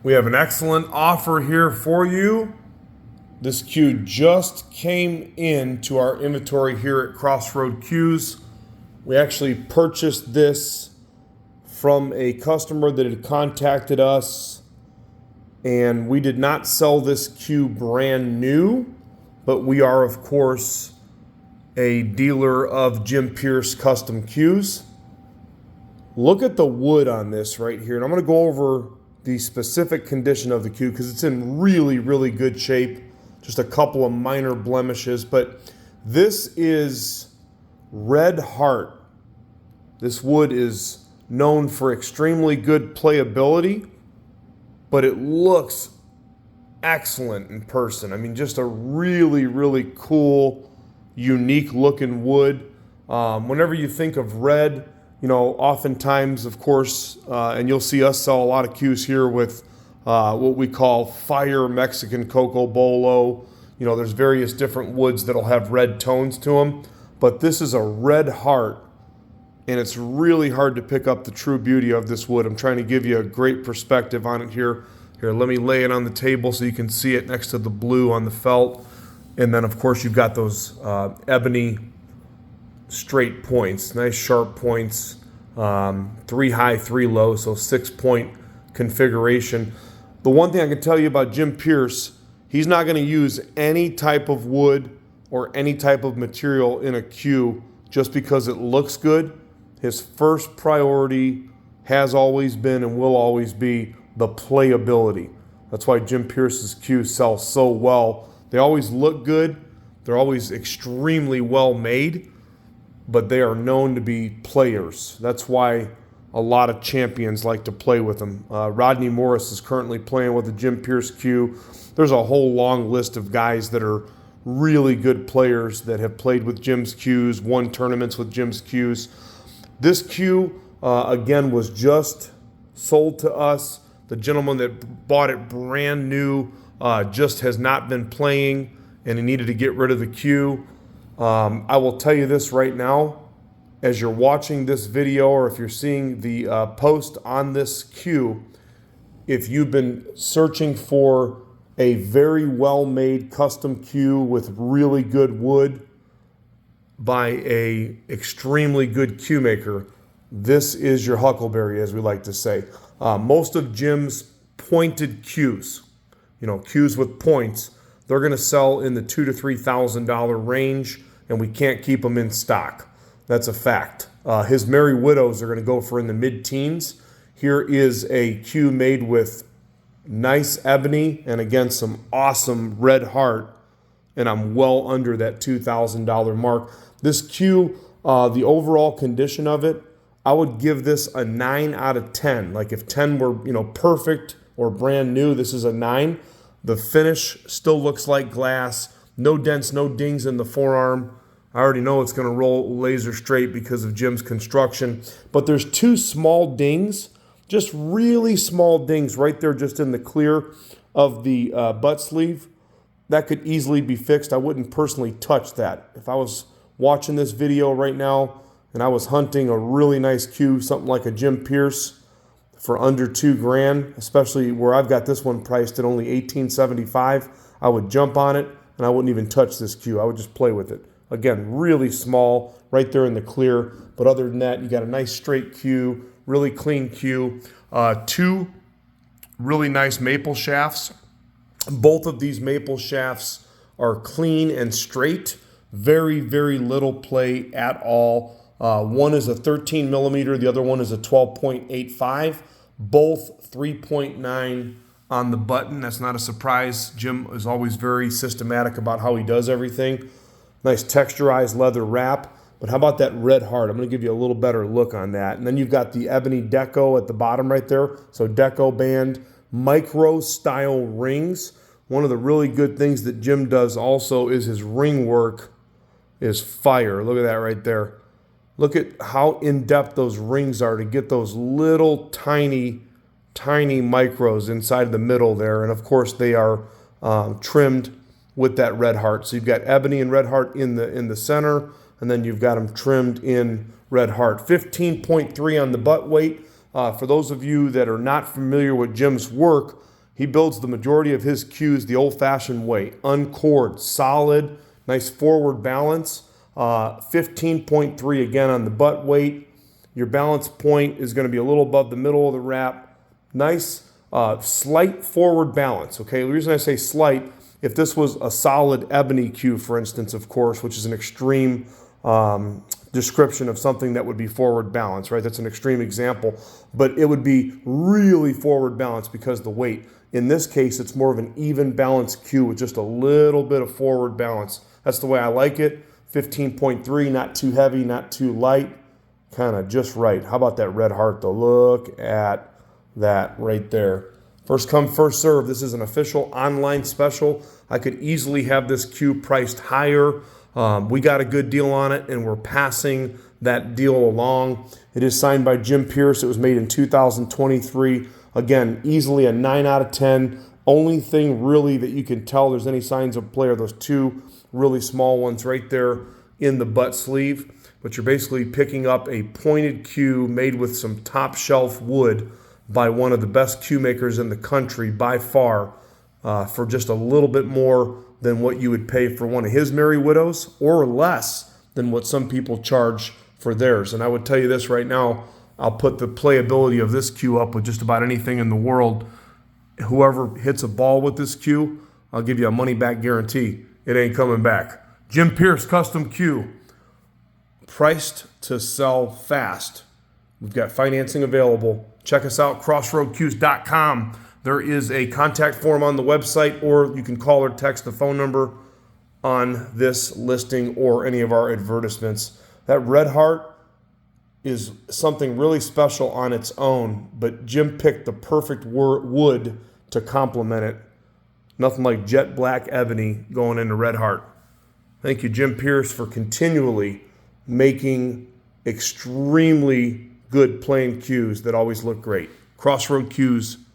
We have an excellent offer here for you. This cue just came into our inventory here at Crossroad Cues. We actually purchased this from a customer that had contacted us, and we did not sell this cue brand new, but we are, of course, a dealer of Jim Pierce custom cues. Look at the wood on this right here, and I'm going to go over the specific condition of the cue because it's in really, really good shape. Just a couple of minor blemishes, but this is Redheart. This wood is known for extremely good playability, but it looks excellent in person. I mean, just a really, really cool, unique looking wood. Whenever you think of red, you know, oftentimes, of course, and you'll see us sell a lot of cues here with what we call fire Mexican coco bolo. You know, there's various different woods that'll have red tones to them, but this is a Redheart, and it's really hard to pick up the true beauty of this wood. I'm trying to give you a great perspective on it here. Here, let me lay it on the table so you can see it next to the blue on the felt. And then, of course, you've got those ebony straight points, nice sharp points, 3 high, 3 low, so 6-point configuration. The one thing I can tell you about Jim Pierce, he's not going to use any type of wood or any type of material in a cue just because it looks good. His first priority has always been and will always be the playability. That's why Jim Pierce's cues sell so well. They always look good. They're always extremely well made, but they are known to be players. That's why a lot of champions like to play with them. Rodney Morris is currently playing with a Jim Pierce cue. There's a whole long list of guys that are really good players that have played with Jim's cues, won tournaments with Jim's cues. This cue, again, was just sold to us. The gentleman that bought it brand new just has not been playing, and he needed to get rid of the cue. I will tell you this right now, as you're watching this video or if you're seeing the post on this cue, if you've been searching for a very well-made custom cue with really good wood by a extremely good cue maker, this is your huckleberry, as we like to say. Most of Jim's pointed cues, you know, cues with points, they're going to sell in the $2,000 to $3,000 range, and we can't keep them in stock. That's a fact. His Merry Widows are going to go for in the mid-teens. Here is a cue made with nice ebony and, again, some awesome Redheart, and I'm well under that $2,000 mark. This cue, the overall condition of it, I would give this a 9 out of 10. Like if 10 were, you know, perfect or brand new, this is a 9. The finish still looks like glass. No dents, no dings in the forearm. I already know it's going to roll laser straight because of Jim's construction. But there's 2 small dings, just really small dings right there just in the clear of the butt sleeve. That could easily be fixed. I wouldn't personally touch that. If I was watching this video right now and I was hunting a really nice cue, something like a Jim Pierce for under $2,000, especially where I've got this one priced at only $1,875, I would jump on it and I wouldn't even touch this cue. I would just play with it. Again, really small, right there in the clear. But other than that, you got a nice straight cue, really clean cue. 2 really nice maple shafts. Both of these maple shafts are clean and straight. Very, very little play at all. One is a 13 millimeter. The other one is a 12.85. Both 3.9 on the button. That's not a surprise. Jim is always very systematic about how he does everything. Nice texturized leather wrap. But how about that Redheart? I'm going to give you a little better look on that. And then you've got the ebony deco at the bottom right there. So deco band, micro style rings. One of the really good things that Jim does also is his ring work is fire. Look at that right there. Look at how in-depth those rings are to get those little tiny micros inside the middle there. And of course they are trimmed with that Redheart. So you've got ebony and Redheart in the center, and then you've got them trimmed in Redheart. 15.3 on the butt weight, For those of you that are not familiar with Jim's work, he builds the majority of his cues the old-fashioned way. Uncored, solid, nice forward balance. 15.3 again on the butt weight. Your balance point is going to be a little above the middle of the wrap. Nice slight forward balance. Okay, the reason I say slight, if this was a solid ebony cue, for instance, of course, which is an extreme description of something that would be forward balance, right? That's an extreme example, but it would be really forward balance because of the weight. In this case, it's more of an even balance cue with just a little bit of forward balance. That's the way I like it. 15.3, not too heavy, not tue light, kind of just right. How about that Redheart though? Look at that right there. First come, first serve. This is an official online special. I could easily have this cue priced higher. We got a good deal on it, and we're passing that deal along. It is signed by Jim Pierce. It was made in 2023. Again, easily a 9 out of 10. Only thing really that you can tell there's any signs of play are those two really small ones right there in the butt sleeve. But you're basically picking up a pointed cue made with some top shelf wood by one of the best cue makers in the country by far, for just a little bit more than what you would pay for one of his Merry Widows, or less than what some people charge for theirs. And I would tell you this right now, I'll put the playability of this cue up with just about anything in the world. Whoever hits a ball with this cue, I'll give you a money back guarantee. It ain't coming back. Jim Pierce Custom Cue, priced to sell fast. We've got financing available. Check us out, crossroadcues.com. There is a contact form on the website, or you can call or text the phone number on this listing or any of our advertisements. That Redheart is something really special on its own, but Jim picked the perfect wood to complement it. Nothing like Jet Black Ebony going into Redheart. Thank you, Jim Pierce, for continually making extremely good plain cues that always look great. crossroadcues.com.